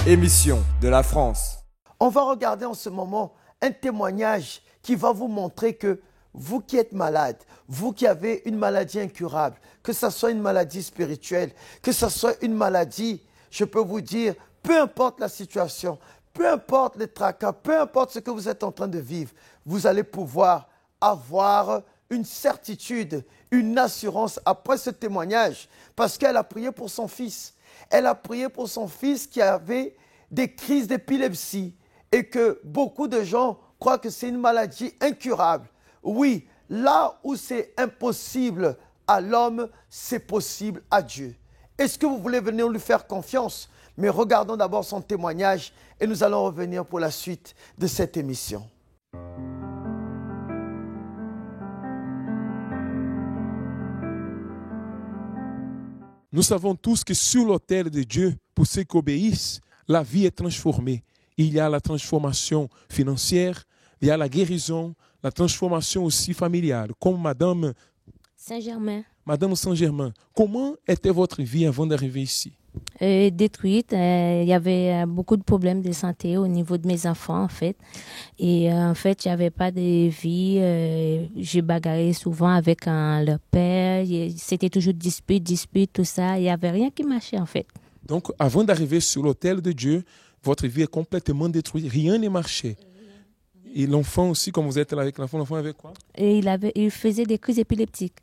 émission de la France. On va regarder en ce moment un témoignage qui va vous montrer que vous qui êtes malade, vous qui avez une maladie incurable, que ce soit une maladie spirituelle, que ce soit une maladie, je peux vous dire, peu importe la situation, peu importe les tracas, peu importe ce que vous êtes en train de vivre, vous allez pouvoir avoir une certitude, une assurance après ce témoignage, parce qu'elle a prié pour son fils. Elle a prié pour son fils qui avait des crises d'épilepsie et que beaucoup de gens croient que c'est une maladie incurable. Oui, là où c'est impossible à l'homme, c'est possible à Dieu. Est-ce que vous voulez venir lui faire confiance? Mais regardons d'abord son témoignage et nous allons revenir pour la suite de cette émission. Nous savons tous que sur l'autel de Dieu, pour ceux qui obéissent, la vie est transformée. Il y a la transformation financière, il y a la guérison, la transformation aussi familiale. Comme Madame Saint-Germain. Madame Saint-Germain, comment était votre vie avant d'arriver ici? Détruite. Il y avait beaucoup de problèmes de santé au niveau de mes enfants, en fait. Et en fait, il n'y avait pas de vie. J'ai bagarré souvent avec leur père. C'était toujours dispute, tout ça. Il n'y avait rien qui marchait, en fait. Donc, avant d'arriver sur l'autel de Dieu, votre vie est complètement détruite. Rien ne marchait. Et l'enfant aussi, comme vous êtes là avec l'enfant avait quoi? Et il faisait des crises épileptiques.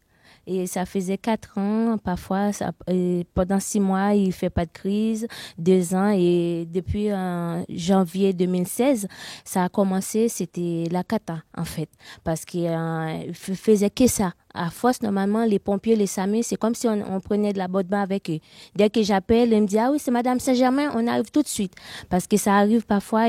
Et ça faisait 4 ans, parfois, pendant 6 mois, il ne fait pas de crise, 2 ans. Et depuis janvier 2016, ça a commencé, c'était la cata, en fait. Parce qu'il ne faisait que ça. À force, normalement, les pompiers, les SAMU, c'est comme si on prenait de la botte bain avec eux. Dès que j'appelle, ils me disent « Ah oui, c'est Madame Saint-Germain, on arrive tout de suite. » Parce que ça arrive parfois,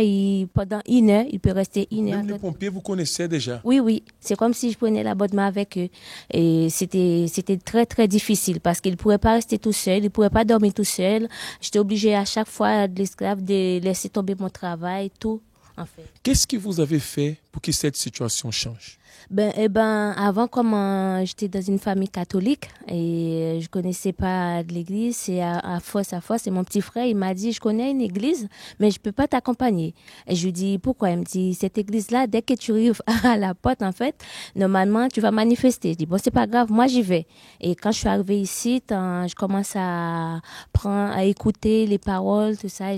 pendant 1 heure, il peut rester 1 heure. Même les pompiers, vous connaissez déjà? Oui. C'est comme si je prenais la botte bain avec eux. Et c'était très, très difficile parce qu'ils ne pourraient pas rester tout seuls, ils ne pourraient pas dormir tout seuls. J'étais obligée à chaque fois de l'esclave de laisser tomber mon travail, tout, en fait. Qu'est-ce que vous avez fait pour que cette situation change? Avant, comme j'étais dans une famille catholique et je connaissais pas de l'église, c'est à force, et mon petit frère, il m'a dit, je connais une église, mais je peux pas t'accompagner. Et je lui dis, pourquoi? Il me dit, cette église-là, dès que tu arrives à la porte, en fait, normalement, tu vas manifester. Je dis, bon, c'est pas grave, moi, j'y vais. Et quand je suis arrivée ici, je commence à écouter les paroles, tout ça,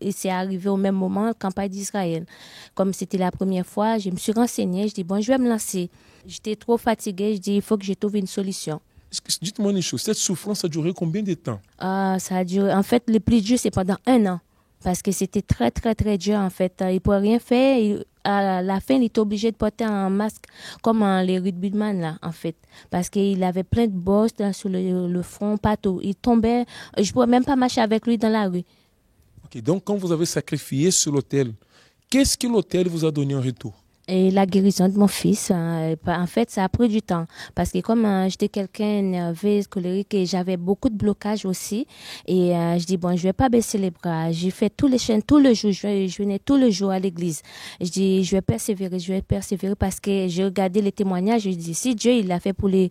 et c'est arrivé au même moment, campagne d'Israël. Comme c'était la première fois, je me suis renseignée, je dis, bon, je vais me lancer. J'étais trop fatiguée, je dis, il faut que je trouve une solution. Dites-moi une chose, cette souffrance a duré combien de temps? Ça a duré, en fait, le plus dur, c'est pendant 1 an. Parce que c'était très, très, très dur, en fait. Il ne pouvait rien faire. À la fin, il était obligé de porter un masque, comme les rugbyman, là, en fait. Parce qu'il avait plein de bosses sur le front, partout. Il tombait. Je ne pouvais même pas marcher avec lui dans la rue. Okay, donc, quand vous avez sacrifié sur l'autel, qu'est-ce que l'autel vous a donné en retour? Et la guérison de mon fils, en fait, ça a pris du temps. Parce que comme j'étais quelqu'un énervé, colérique, et j'avais beaucoup de blocages aussi. Et je dis, bon, je vais pas baisser les bras. J'ai fait tous les chaînes, tout le jour. Je venais tout le jour à l'église. Je dis, je vais persévérer parce que j'ai regardé les témoignages. Je dis, si Dieu, il l'a fait pour les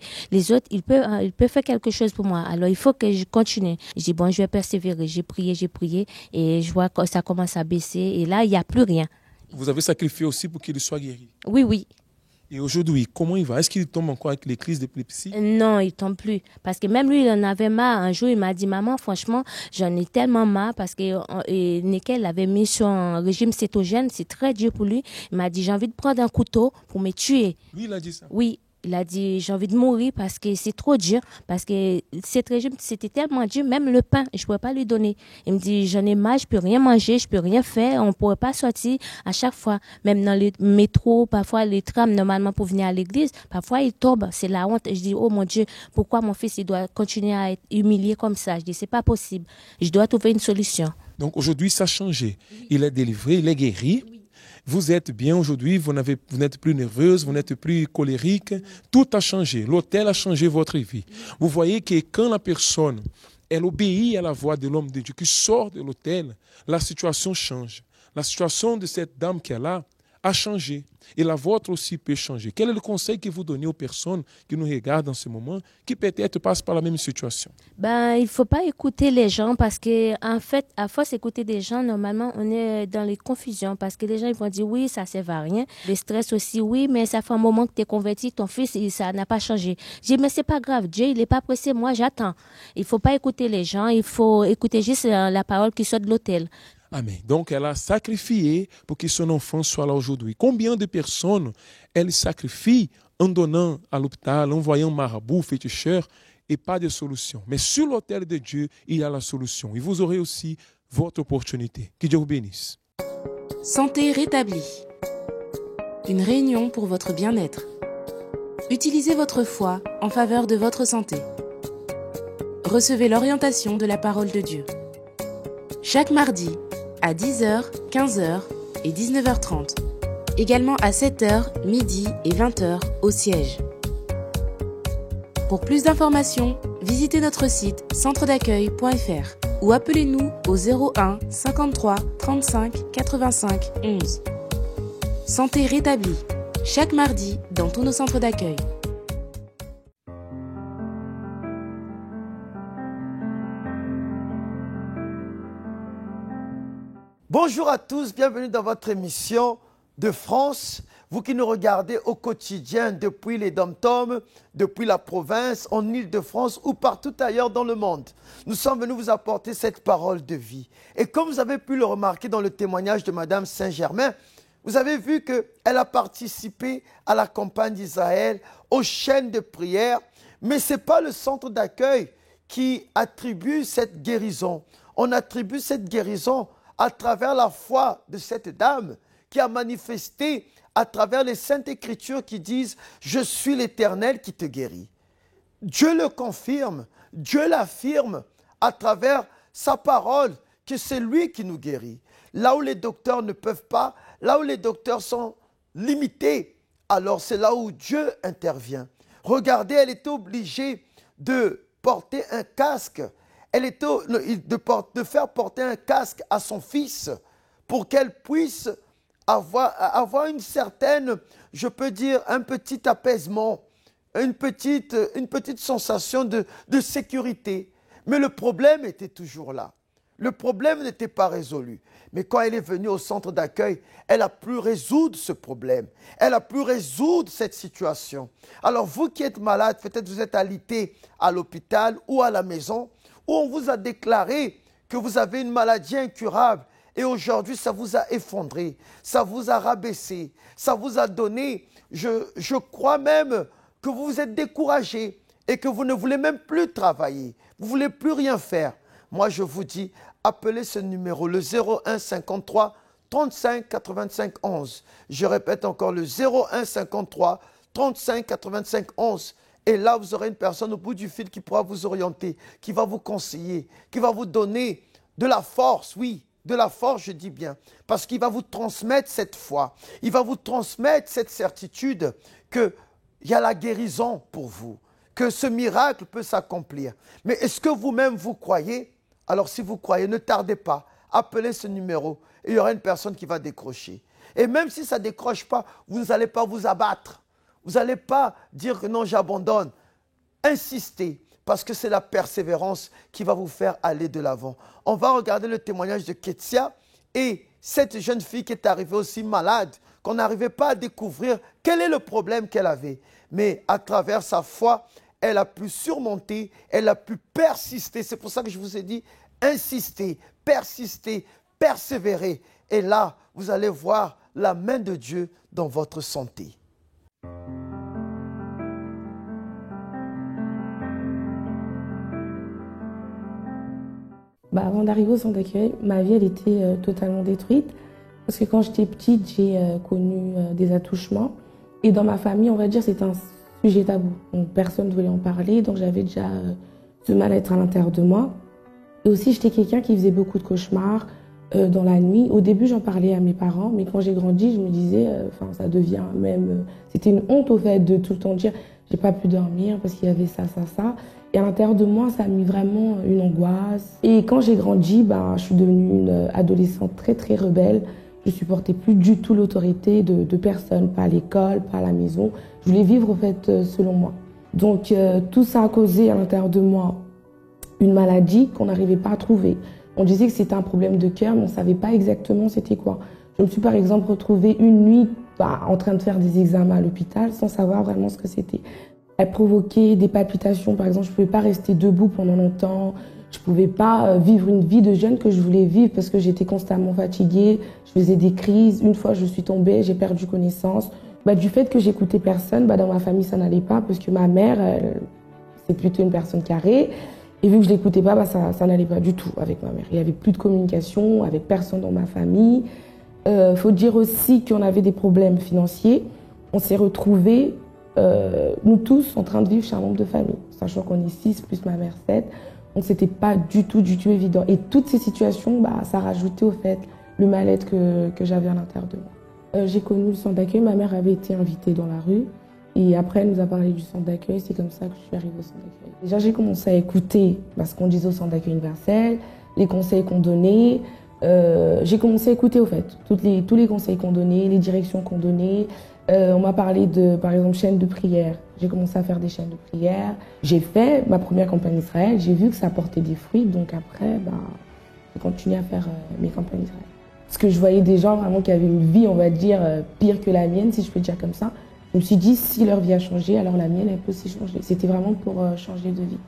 autres, il peut faire quelque chose pour moi. Alors, il faut que je continue. Je dis, bon, je vais persévérer. J'ai prié. Et je vois que ça commence à baisser. Et là, il n'y a plus rien. Vous avez sacrifié aussi pour qu'il soit guéri? Oui. Et aujourd'hui, comment il va? Est-ce qu'il tombe encore avec les crises d'épilepsie? Non, il ne tombe plus. Parce que même lui, il en avait marre. Un jour, il m'a dit, maman, franchement, j'en ai tellement marre parce que Nickel l'avait mis sur un régime cétogène. C'est très dur pour lui. Il m'a dit, j'ai envie de prendre un couteau pour me tuer. Lui, il a dit ça? Oui. Il a dit, j'ai envie de mourir parce que c'est trop dur. Parce que cet régime, c'était tellement dur. Même le pain, je ne pouvais pas lui donner. Il me dit, j'en ai marre, je ne peux rien manger, je ne peux rien faire. On ne pourrait pas sortir à chaque fois. Même dans le métro, parfois les trams, normalement pour venir à l'église, parfois ils tombent. C'est la honte. Je dis, oh mon Dieu, pourquoi mon fils il doit continuer à être humilié comme ça? Je dis, c'est pas possible. Je dois trouver une solution. Donc aujourd'hui, ça a changé. Il est délivré, il est guéri. Oui. Vous êtes bien aujourd'hui, vous n'êtes plus nerveuse, vous n'êtes plus colérique. Tout a changé. L'autel a changé votre vie. Vous voyez que quand la personne, elle obéit à la voix de l'homme de Dieu qui sort de l'autel, la situation change. La situation de cette dame qui est là a changé. Et la vôtre aussi peut changer. Quel est le conseil que vous donnez aux personnes qui nous regardent en ce moment, qui peut-être passent par la même situation? Il ne faut pas écouter les gens parce que, en fait, à force d'écouter des gens, normalement, on est dans les confusions parce que les gens ils vont dire oui, ça ne sert à rien. Le stress aussi, oui, mais ça fait un moment que tu es converti, ton fils, ça n'a pas changé. Je dis, mais c'est pas grave, Dieu, il n'est pas pressé, moi, j'attends. Il ne faut pas écouter les gens, il faut écouter juste la parole qui sort de l'autel. Amen. Donc, elle a sacrifié pour que son enfant soit là aujourd'hui. Combien de personnes elle sacrifie en donnant à l'hôpital, en voyant marabout, féticheur, et pas de solution. Mais sur l'autel de Dieu, il y a la solution. Et vous aurez aussi votre opportunité. Que Dieu vous bénisse. Santé rétablie. Une réunion pour votre bien-être. Utilisez votre foi en faveur de votre santé. Recevez l'orientation de la parole de Dieu. Chaque mardi, à 10h, 15h et 19h30. Également à 7h, midi et 20h au siège. Pour plus d'informations, visitez notre site centredaccueil.fr ou appelez-nous au 01 53 35 85 11. Santé rétablie, chaque mardi dans tous nos centres d'accueil. Bonjour à tous, bienvenue dans votre émission de France. Vous qui nous regardez au quotidien depuis les dom-toms, depuis la province, en Île-de-France ou partout ailleurs dans le monde. Nous sommes venus vous apporter cette parole de vie. Et comme vous avez pu le remarquer dans le témoignage de Madame Saint-Germain, vous avez vu qu'elle a participé à la campagne d'Israël, aux chaînes de prière, mais ce n'est pas le centre d'accueil qui attribue cette guérison. On attribue cette guérison à travers la foi de cette dame qui a manifesté à travers les Saintes Écritures qui disent « Je suis l'Éternel qui te guérit ». Dieu le confirme, Dieu l'affirme à travers sa parole que c'est lui qui nous guérit. Là où les docteurs ne peuvent pas, là où les docteurs sont limités, alors c'est là où Dieu intervient. Regardez, elle était obligée de porter un casque. Elle était de faire porter un casque à son fils pour qu'elle puisse avoir une certaine, je peux dire, un petit apaisement, une petite sensation de sécurité. Mais le problème était toujours là. Le problème n'était pas résolu. Mais quand elle est venue au centre d'accueil, elle a pu résoudre ce problème. Elle a pu résoudre cette situation. Alors vous qui êtes malade, peut-être vous êtes alité à l'hôpital ou à la maison, où on vous a déclaré que vous avez une maladie incurable et aujourd'hui ça vous a effondré, ça vous a rabaissé, ça vous a donné, je crois même que vous vous êtes découragé et que vous ne voulez même plus travailler, vous ne voulez plus rien faire. Moi je vous dis, appelez ce numéro, le 01 53 35 85 11. Je répète encore le 01 53 35 85 11. Et là, vous aurez une personne au bout du fil qui pourra vous orienter, qui va vous conseiller, qui va vous donner de la force, oui, de la force, je dis bien, parce qu'il va vous transmettre cette foi, il va vous transmettre cette certitude qu'il y a la guérison pour vous, que ce miracle peut s'accomplir. Mais est-ce que vous-même vous croyez? Alors si vous croyez, ne tardez pas, appelez ce numéro et il y aura une personne qui va décrocher. Et même si ça ne décroche pas, vous n'allez pas vous abattre. Vous n'allez pas dire que non, j'abandonne. Insistez, parce que c'est la persévérance qui va vous faire aller de l'avant. On va regarder le témoignage de Ketsia et cette jeune fille qui est arrivée aussi malade, qu'on n'arrivait pas à découvrir quel est le problème qu'elle avait. Mais à travers sa foi, elle a pu surmonter, elle a pu persister. C'est pour ça que je vous ai dit, insistez, persistez, persévérez. Et là, vous allez voir la main de Dieu dans votre santé. Avant d'arriver au centre d'accueil, ma vie elle était totalement détruite. Parce que quand j'étais petite, j'ai connu des attouchements. Et dans ma famille, on va dire, c'est un sujet tabou. Donc, personne ne voulait en parler, donc j'avais déjà ce mal-être à l'intérieur de moi. Et aussi, j'étais quelqu'un qui faisait beaucoup de cauchemars dans la nuit. Au début, j'en parlais à mes parents, mais quand j'ai grandi, je me disais, ça devient même... c'était une honte au fait de tout le temps dire, j'ai pas pu dormir parce qu'il y avait ça. Et à l'intérieur de moi, ça a mis vraiment une angoisse. Et quand j'ai grandi, je suis devenue une adolescente très, très rebelle, Je supportais plus du tout l'autorité de personne, pas à l'école, pas à la maison. Je voulais vivre, en fait, selon moi. Donc, tout ça a causé à l'intérieur de moi une maladie qu'on n'arrivait pas à trouver. On disait que c'était un problème de cœur, mais on ne savait pas exactement c'était quoi. Je me suis par exemple retrouvée une nuit en train de faire des examens à l'hôpital sans savoir vraiment ce que c'était. Elle provoquait des palpitations, par exemple, je ne pouvais pas rester debout pendant longtemps, je ne pouvais pas vivre une vie de jeune que je voulais vivre parce que j'étais constamment fatiguée, je faisais des crises. Une fois, je suis tombée, j'ai perdu connaissance. Du fait que j'écoutais personne, dans ma famille, ça n'allait pas parce que ma mère, c'est plutôt une personne carrée. Et vu que je ne l'écoutais pas, ça n'allait pas du tout avec ma mère. Il n'y avait plus de communication avec personne dans ma famille. Faut dire aussi qu'on avait des problèmes financiers. On s'est retrouvés, nous tous, en train de vivre chez un membre de famille, sachant qu'on est 6 plus ma mère 7. Donc c'était pas du tout évident. Et toutes ces situations, ça rajoutait au fait le mal-être que j'avais à l'intérieur de moi. J'ai connu le centre d'accueil, ma mère avait été invitée dans la rue. Et après, elle nous a parlé du centre d'accueil, c'est comme ça que je suis arrivée au centre d'accueil. Déjà, j'ai commencé à écouter ce qu'on disait au centre d'accueil universel, les conseils qu'on donnait. J'ai commencé à écouter, au fait, tous les conseils qu'on donnait, les directions qu'on donnait. On m'a parlé de, par exemple, chaînes de prière. J'ai commencé à faire des chaînes de prière. J'ai fait ma première campagne Israël. J'ai vu que ça portait des fruits. Donc après, j'ai continué à faire mes campagnes Israël. Parce que je voyais des gens vraiment qui avaient une vie, on va dire, pire que la mienne, si je peux dire comme ça. Je me suis dit, si leur vie a changé, alors la mienne, elle peut aussi changer. C'était vraiment pour changer de vie.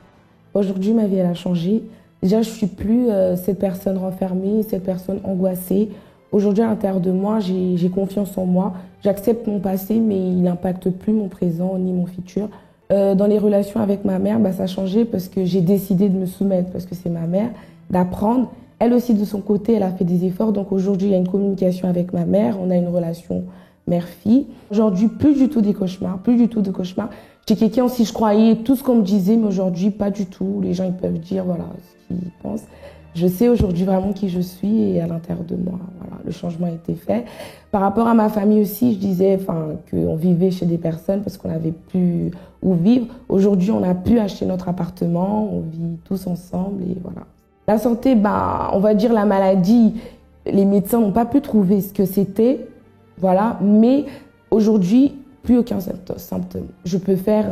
Aujourd'hui, ma vie, elle a changé. Déjà, je ne suis plus cette personne renfermée, cette personne angoissée. Aujourd'hui, à l'intérieur de moi, j'ai confiance en moi. J'accepte mon passé, mais il n'impacte plus mon présent ni mon futur. Dans les relations avec ma mère, ça a changé parce que j'ai décidé de me soumettre, parce que c'est ma mère, d'apprendre. Elle aussi, de son côté, elle a fait des efforts. Donc aujourd'hui, il y a une communication avec ma mère. On a une relation mère-fille. Aujourd'hui, plus du tout des cauchemars, plus du tout de cauchemars. J'étais quelqu'un aussi, je croyais tout ce qu'on me disait, mais aujourd'hui, pas du tout. Les gens, ils peuvent dire, voilà, ce qu'ils pensent. Je sais aujourd'hui vraiment qui je suis et à l'intérieur de moi, voilà, le changement a été fait. Par rapport à ma famille aussi, je disais qu'on vivait chez des personnes parce qu'on n'avait plus où vivre. Aujourd'hui, on a pu acheter notre appartement, on vit tous ensemble et voilà. La santé, on va dire la maladie, les médecins n'ont pas pu trouver ce que c'était. Voilà, mais aujourd'hui, plus aucun symptôme. Je peux faire,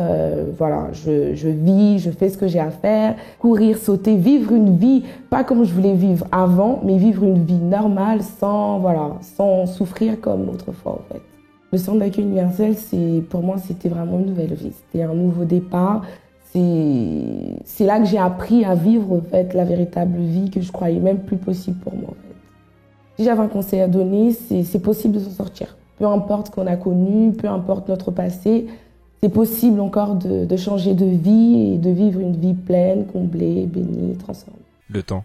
je vis, je fais ce que j'ai à faire, courir, sauter, vivre une vie, pas comme je voulais vivre avant, mais vivre une vie normale sans souffrir comme autrefois en fait. Le centre d'accueil universel, pour moi, c'était vraiment une nouvelle vie, c'était un nouveau départ. C'est là que j'ai appris à vivre en fait, la véritable vie que je croyais même plus possible pour moi. En fait. Si j'avais un conseil à donner, c'est possible de s'en sortir. Peu importe ce qu'on a connu, peu importe notre passé, c'est possible encore de changer de vie et de vivre une vie pleine, comblée, bénie, transformée. Le temps.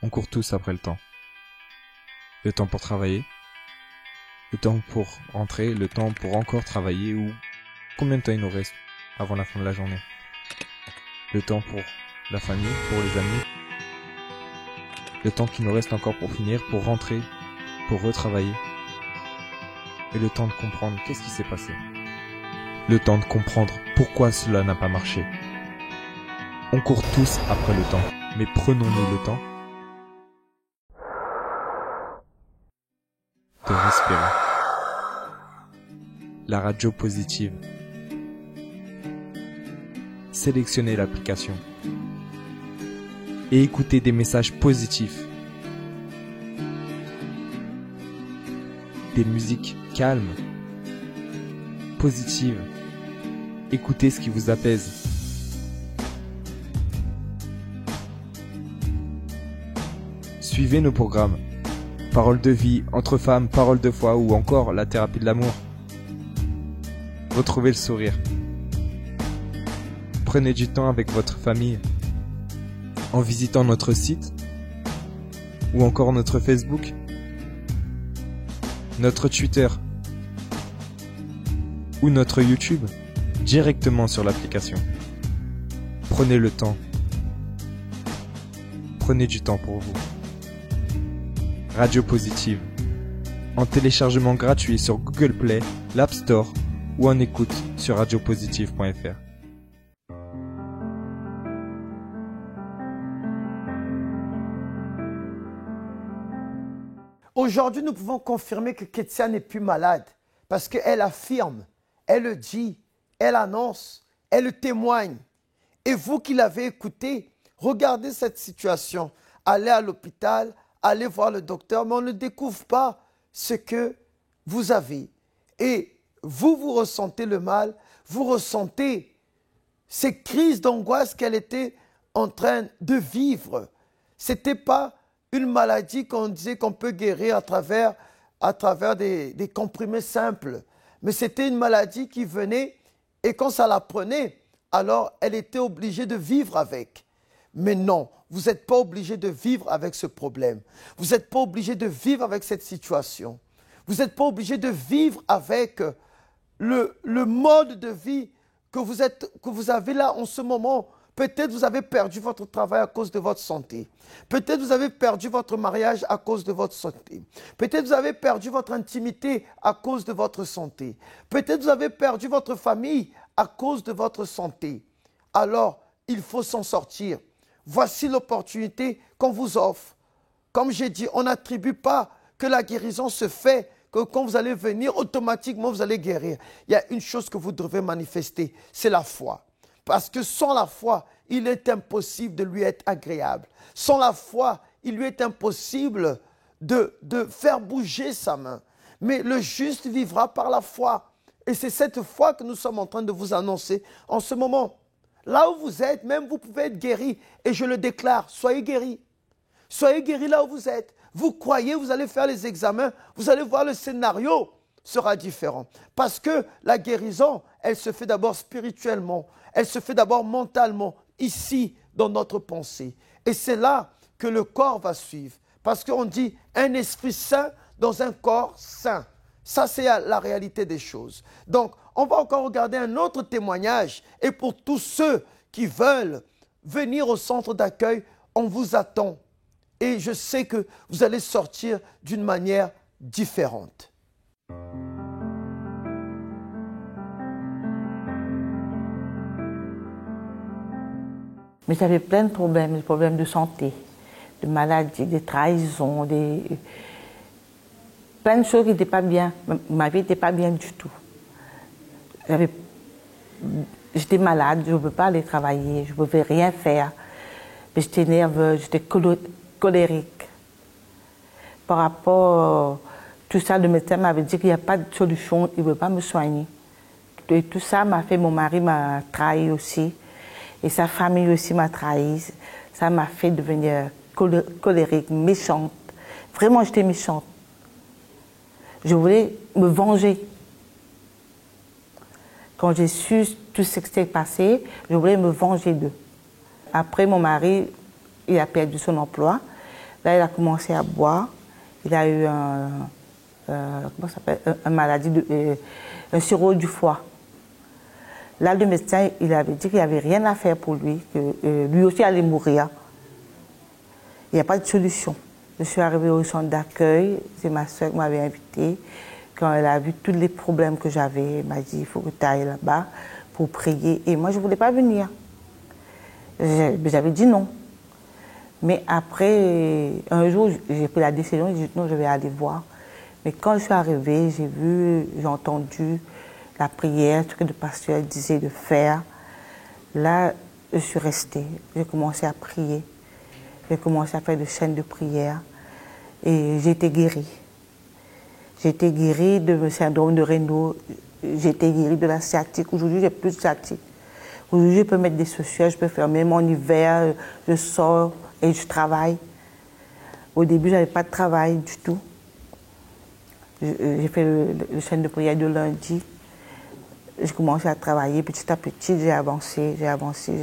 On court tous après le temps. Le temps pour travailler, le temps pour rentrer, le temps pour encore travailler ou combien de temps il nous reste avant la fin de la journée. Le temps pour la famille, pour les amis. Le temps qui nous reste encore pour finir, pour rentrer, pour retravailler. Et le temps de comprendre qu'est-ce qui s'est passé. Le temps de comprendre pourquoi cela n'a pas marché. On court tous après le temps, mais prenons-nous le temps de respirer. La radio positive. Sélectionnez l'application et écoutez des messages positifs. Des musiques calmes, positives. Écoutez ce qui vous apaise. Suivez nos programmes. Paroles de vie, entre femmes, paroles de foi ou encore la thérapie de l'amour. Retrouvez le sourire. Prenez du temps avec votre famille en visitant notre site ou encore notre Facebook, notre Twitter ou notre YouTube directement sur l'application. Prenez le temps. Prenez du temps pour vous. Radio Positive. En téléchargement gratuit sur Google Play, l'App Store ou en écoute sur radiopositive.fr. Aujourd'hui, nous pouvons confirmer que Ketsia n'est plus malade parce qu'elle affirme, elle le dit, elle annonce, elle le témoigne. Et vous qui l'avez écouté, regardez cette situation. Allez à l'hôpital, allez voir le docteur, mais on ne découvre pas ce que vous avez. Et vous ressentez le mal, vous ressentez ces crises d'angoisse qu'elle était en train de vivre. Ce n'était pas une maladie qu'on disait qu'on peut guérir à travers des comprimés simples. Mais c'était une maladie qui venait et quand ça la prenait, alors elle était obligée de vivre avec. Mais non, vous n'êtes pas obligé de vivre avec ce problème. Vous n'êtes pas obligé de vivre avec cette situation. Vous n'êtes pas obligé de vivre avec le mode de vie que vous avez là en ce moment. Peut-être vous avez perdu votre travail à cause de votre santé. Peut-être vous avez perdu votre mariage à cause de votre santé. Peut-être vous avez perdu votre intimité à cause de votre santé. Peut-être vous avez perdu votre famille à cause de votre santé. Alors, il faut s'en sortir. Voici l'opportunité qu'on vous offre. Comme j'ai dit, on n'attribue pas que la guérison se fait, que quand vous allez venir, automatiquement vous allez guérir. Il y a une chose que vous devez manifester, c'est la foi. Parce que sans la foi, il est impossible de lui être agréable. Sans la foi, il lui est impossible de faire bouger sa main. Mais le juste vivra par la foi. Et c'est cette foi que nous sommes en train de vous annoncer en ce moment. Là où vous êtes, même vous pouvez être guéri. Et je le déclare, soyez guéris. Soyez guéris là où vous êtes. Vous croyez, vous allez faire les examens, vous allez voir le scénario sera différent. Parce que la guérison, elle se fait d'abord spirituellement. Elle se fait d'abord mentalement, ici, dans notre pensée. Et c'est là que le corps va suivre. Parce qu'on dit un esprit sain dans un corps sain. Ça, c'est la réalité des choses. Donc, on va encore regarder un autre témoignage. Et pour tous ceux qui veulent venir au centre d'accueil, on vous attend. Et je sais que vous allez sortir d'une manière différente. Mais j'avais plein de problèmes, des problèmes de santé, de maladies, des trahisons, plein de choses qui n'étaient pas bien. Ma vie n'était pas bien du tout. J'étais malade, je ne pouvais pas aller travailler, je ne pouvais rien faire. J'étais nerveuse, j'étais colérique. Par rapport à tout ça, le médecin m'avait dit qu'il n'y a pas de solution, il ne veut pas me soigner. Et tout ça m'a fait, mon mari m'a trahi aussi. Et sa famille aussi m'a trahi. Ça m'a fait devenir colérique, méchante. Vraiment, j'étais méchante. Je voulais me venger. Quand j'ai su tout ce qui s'est passé, je voulais me venger d'eux. Après, mon mari, il a perdu son emploi. Là, il a commencé à boire. Il a eu une maladie, un cirrhose du foie. Là, le médecin, il avait dit qu'il n'y avait rien à faire pour lui, que lui aussi allait mourir. Il n'y a pas de solution. Je suis arrivée au centre d'accueil, c'est ma soeur qui m'avait invitée. Quand elle a vu tous les problèmes que j'avais, elle m'a dit, il faut que tu ailles là-bas pour prier. Et moi, je ne voulais pas venir. J'avais dit non. Mais après, un jour, j'ai pris la décision, j'ai dit non, je vais aller voir. Mais quand je suis arrivée, j'ai vu, j'ai entendu la prière, ce que le pasteur disait de faire. Là, je suis restée. J'ai commencé à prier. J'ai commencé à faire des chaînes de prière. Et j'ai été guérie. J'ai été guérie de syndrome de Raynaud. J'ai été guérie de la sciatique. Aujourd'hui, j'ai plus de sciatique. Aujourd'hui, je peux mettre des chaussures, je peux faire même en hiver, je sors et je travaille. Au début, je n'avais pas de travail du tout. J'ai fait le chaîne de prière de lundi. J'ai commencé à travailler petit à petit, j'ai avancé.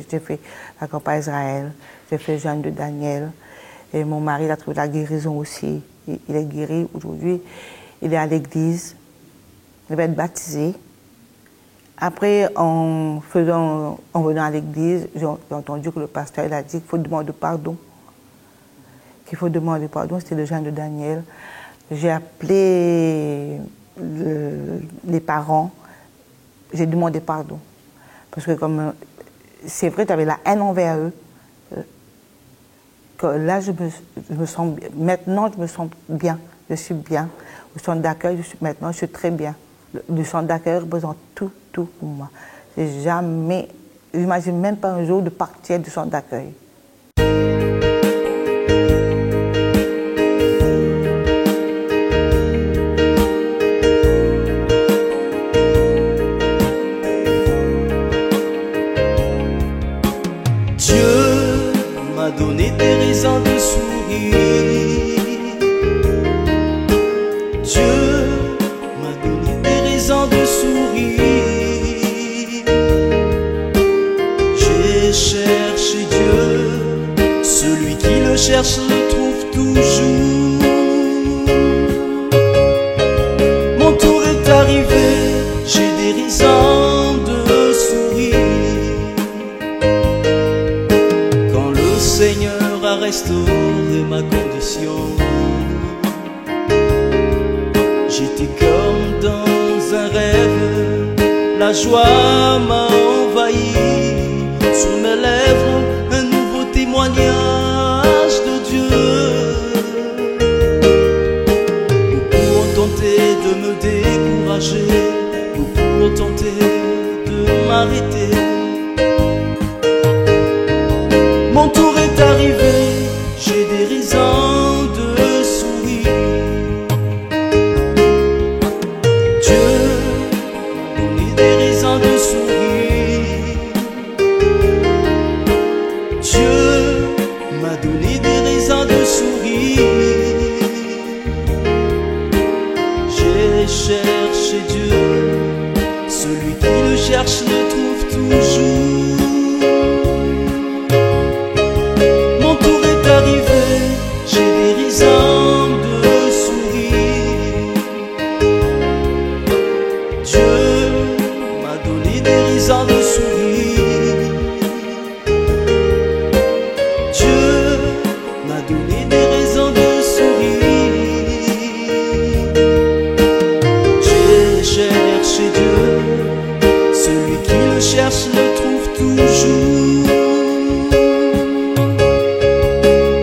J'ai fait la campagne Israël, j'ai fait Jeanne de Daniel. Et mon mari, il a trouvé la guérison aussi. Il est guéri aujourd'hui. Il est à l'église. Il va être baptisé. Après, en venant à l'église, j'ai entendu que le pasteur il a dit qu'il faut demander pardon. Qu'il faut demander pardon, c'était le Jeanne de Daniel. J'ai appelé les parents. J'ai demandé pardon. Parce que comme c'est vrai, j'avais la haine envers eux. que là, je me sens bien. Maintenant, je me sens bien. Je suis bien. Au centre d'accueil, maintenant, je suis très bien. Le centre d'accueil représente tout pour moi. Je n'imagine même pas un jour de partir du centre d'accueil. Dieu m'a donné des raisons de sourire. Dieu m'a donné des raisons de sourire. J'ai cherché Dieu, celui qui le cherche le trouve toujours. Mon tour est arrivé, j'ai des raisons de sourire. Quand le Seigneur a restauré ma condition, j'étais comme dans un rêve, la joie m'a envahi. Sur mes lèvres, un nouveau témoignage de Dieu. Beaucoup ont tenté de me décourager, beaucoup ont tenté de m'arrêter. Mon tour est arrivé, j'ai des raisons de sourire. Dieu m'a donné des raisons de sourire. Dieu m'a donné des raisons de sourire. J'ai cherché Dieu, celui qui le cherche le trouve toujours. Mon tour est arrivé, j'ai des raisons de sourire. Dieu m'a donné des raisons de sourire. Dieu m'a donné des raisons de sourire. J'ai cherché Dieu, celui qui le cherche le trouve toujours.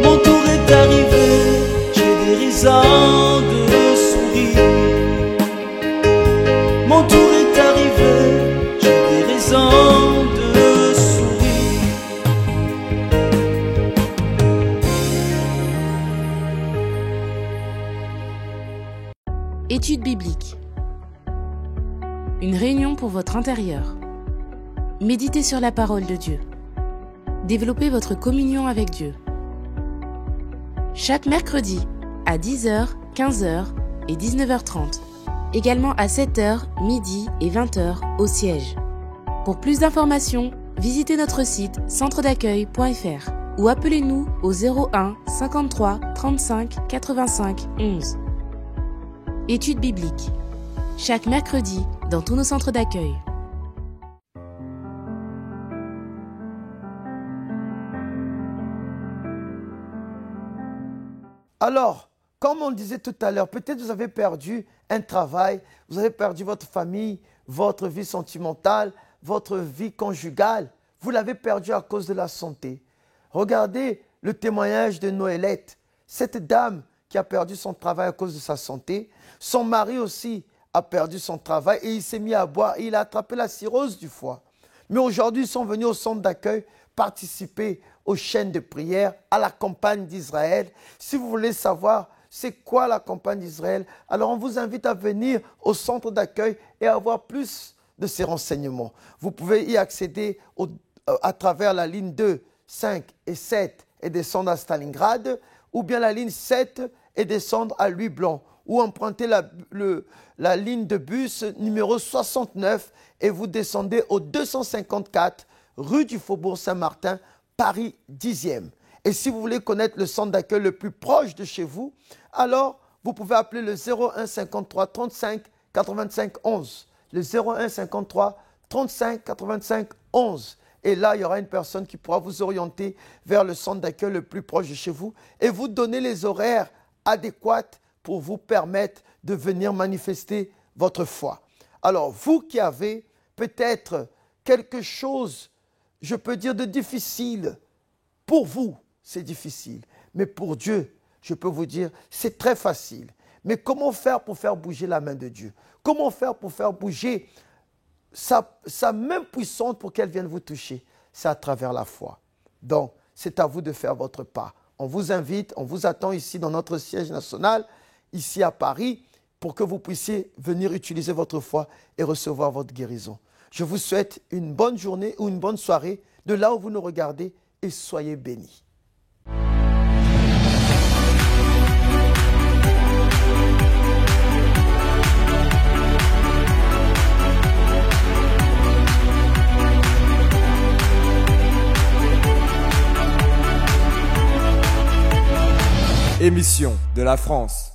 Mon tour est arrivé, j'ai des raisons de sourire. Mon tour est arrivé, j'ai des raisons de sourire. Étude biblique. Une réunion pour votre intérieur. Méditez sur la parole de Dieu. Développez votre communion avec Dieu. Chaque mercredi à 10h, 15h et 19h30. Également à 7h, midi et 20h au siège. Pour plus d'informations, visitez notre site centredaccueil.fr ou appelez-nous au 01 53 35 85 11. Étude biblique. Chaque mercredi dans tous nos centres d'accueil. Alors, comme on disait tout à l'heure, peut-être vous avez perdu un travail, vous avez perdu votre famille, votre vie sentimentale, votre vie conjugale. Vous l'avez perdu à cause de la santé. Regardez le témoignage de Noélette, cette dame qui a perdu son travail à cause de sa santé. Son mari aussi a perdu son travail et il s'est mis à boire et il a attrapé la cirrhose du foie. Mais aujourd'hui, ils sont venus au centre d'accueil participer aux chaînes de prière, à la campagne d'Israël. Si vous voulez savoir c'est quoi la campagne d'Israël, alors on vous invite à venir au centre d'accueil et avoir plus de ces renseignements. Vous pouvez y accéder à travers la ligne 2, 5 et 7 et descendre à Stalingrad, ou bien la ligne 7 et descendre à Louis-Blanc, ou empruntez la ligne de bus numéro 69 et vous descendez au 254 rue du Faubourg Saint-Martin, Paris 10e. Et si vous voulez connaître le centre d'accueil le plus proche de chez vous, alors vous pouvez appeler le 01 53 35 85 11. Le 01 53 35 85 11. Et là, il y aura une personne qui pourra vous orienter vers le centre d'accueil le plus proche de chez vous et vous donner les horaires adéquats pour vous permettre de venir manifester votre foi. Alors, vous qui avez peut-être quelque chose, je peux dire, de difficile pour vous, c'est difficile. Mais pour Dieu, je peux vous dire, c'est très facile. Mais comment faire pour faire bouger la main de Dieu? Comment faire pour faire bouger sa main puissante pour qu'elle vienne vous toucher? C'est à travers la foi. Donc, c'est à vous de faire votre part. On vous invite, on vous attend ici dans notre siège national, ici à Paris, pour que vous puissiez venir utiliser votre foi et recevoir votre guérison. Je vous souhaite une bonne journée ou une bonne soirée de là où vous nous regardez et soyez bénis. Émission de la France.